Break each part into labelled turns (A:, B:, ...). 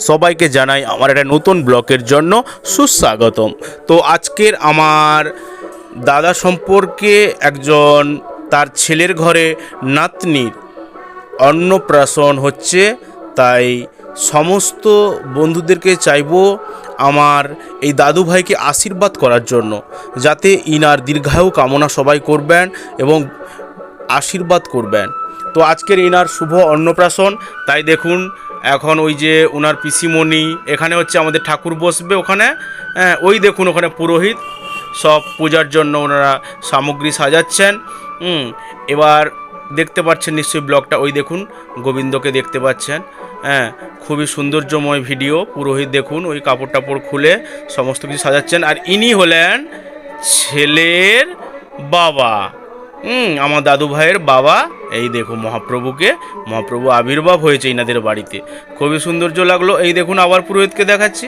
A: সবাইকে জানাই আমার একটা নতুন ব্লগের জন্য সুস্বাগতম। তো আজকের আমার দাদা সম্পর্কে একজন তার ছেলের ঘরে নাতনির অন্নপ্রাশন হচ্ছে, তাই সমস্ত বন্ধুদেরকে চাইবো আমার এই দাদু ভাইকে আশীর্বাদ করার জন্য, যাতে ইনার দীর্ঘায়ু কামনা সবাই করবেন এবং আশীর্বাদ করবেন। তো আজকের ইনার শুভ অন্নপ্রাশন, তাই দেখুন এখন ওই যে ওনার পিসিমণি, এখানে হচ্ছে আমাদের ঠাকুর বসবে ওখানে, ওই দেখুন ওখানে পুরোহিত সব পূজার জন্য ওনারা সামগ্রী সাজাচ্ছেন। এবার দেখতে পাচ্ছেন নিশ্চয়ই ব্লগটা, ওই দেখুন গোবিন্দকে দেখতে পাচ্ছেন। খুবই সৌন্দর্যময় ভিডিও। পুরোহিত দেখুন ওই কাপড় টাপড় খুলে সমস্ত কিছু সাজাচ্ছেন, আর ইনি হলেন ছেলের বাবা, আমার দাদু ভাইয়ের বাবা। এই দেখো মহাপ্রভু আবির্ভাব হয়েছে ইনাদের বাড়িতে, খুবই সৌন্দর্য লাগলো। এই দেখুন আবার পুরোহিতকে দেখাচ্ছি,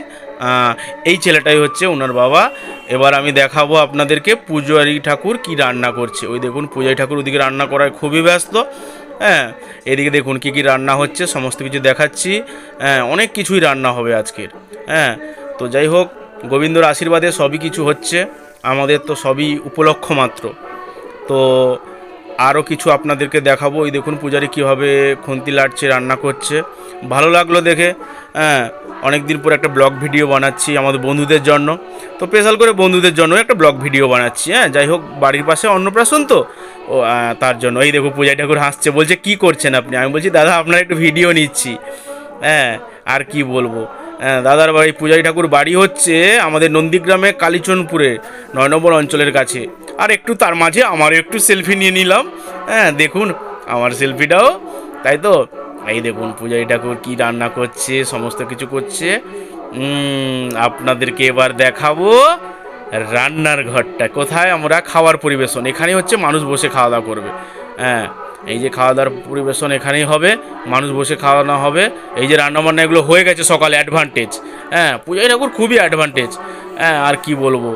A: এই ছেলেটাই হচ্ছে ওনার বাবা। এবার আমি দেখাবো আপনাদেরকে পূজারী ঠাকুর কি রান্না করছে। ওই দেখুন পূজারী ঠাকুর ওদিকে রান্না করায় খুবই ব্যস্ত। এদিকে দেখুন কি কি রান্না হচ্ছে, সমস্ত কিছু দেখাচ্ছি। অনেক কিছুই রান্না হবে আজকের। তো যাই হোক, গোবিন্দর আশীর্বাদে সবই কিছু হচ্ছে, আমাদের তো সবই উপলক্ষ মাত্র। তো আরও কিছু আপনাদেরকে দেখাবো। ওই দেখুন পূজারি কীভাবে খুন্তি লাটছে, রান্না করছে, ভালো লাগলো দেখে। অনেক দিন পর একটা ব্লগ ভিডিও বানাচ্ছি আমাদের বন্ধুদের জন্য, তো স্পেশাল করে বন্ধুদের জন্য একটা ব্লগ ভিডিও বানাচ্ছি। যাই হোক, বাড়ির পাশে অন্নপ্রাশন তো, ও তার জন্য। এই দেখো পূজারি ঠাকুর হাসছে, বলছে কি করছেন আপনি? আমি বলছি দাদা আপনার একটু ভিডিও নিচ্ছি। আর কি বলবো, দাদার বাড়ি পূজারি ঠাকুর বাড়ি হচ্ছে আমাদের নন্দীগ্রামে কালীচনপুরে 9 নম্বর অঞ্চলের কাছে। আর একটু তার মাঝে আমারও একটু সেলফি নিয়ে নিলাম। দেখুন আমার সেলফিটাও, তাই তো। এই দেখুন পূজারি ঠাকুর কী রান্না করছে, সমস্ত কিছু করছে। আপনাদেরকে এবার দেখাবো রান্নার ঘরটা কোথায়। আমরা খাওয়ার পরিবেশন এখানে হচ্ছে, মানুষ বসে খাওয়া দাওয়া করবে। এই যে খাওয়া দাওয়ার পরিবেশন এখানেই হবে, মানুষ বসে খাওয়া দাওয়া হবে। এই যে রান্নাবান্না এগুলো হয়ে গেছে সকালে, অ্যাডভান্টেজ। পূজারি ঠাকুর খুবই অ্যাডভান্টেজ। আর কি বলবো,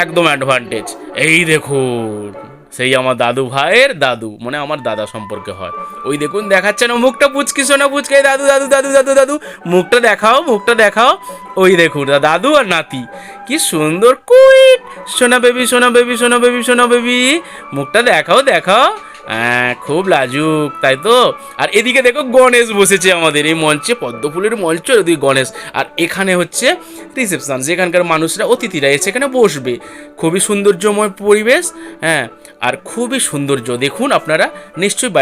A: একদম অ্যাডভান্টেজ। এই দেখুন সেই আমার দাদু ভাইয়ের দাদু, মানে আমার দাদা সম্পর্কে হয়। ওই দেখুন দেখাচ্ছে না মুখটা, পুচকি সোনা পুচকে, দাদু দাদু দাদু দাদু দাদু, মুখটা দেখাও, মুখটা দেখাও। ওই দেখুন দাদু আর নাতি কি সুন্দর, কুইট সোনা বেবি সোনা বেবি সোনা বেবি সোনা বেবি, মুখটা দেখাও দেখাও। খুব লাজুক, তাই তো। আর এদিকে দেখো গণেশ বসেছে আমাদের এই মঞ্চে, পদ্মফুলের মঞ্চ, ওদিকে গণেশ। আর এখানে হচ্ছে রিসেপশন, যেখানকার মানুষরা অতিথিরা এসে এখানে বসবে। খুবই সৌন্দর্যময় পরিবেশ। আর খুবই সৌন্দর্য দেখুন আপনারা নিশ্চয়ই।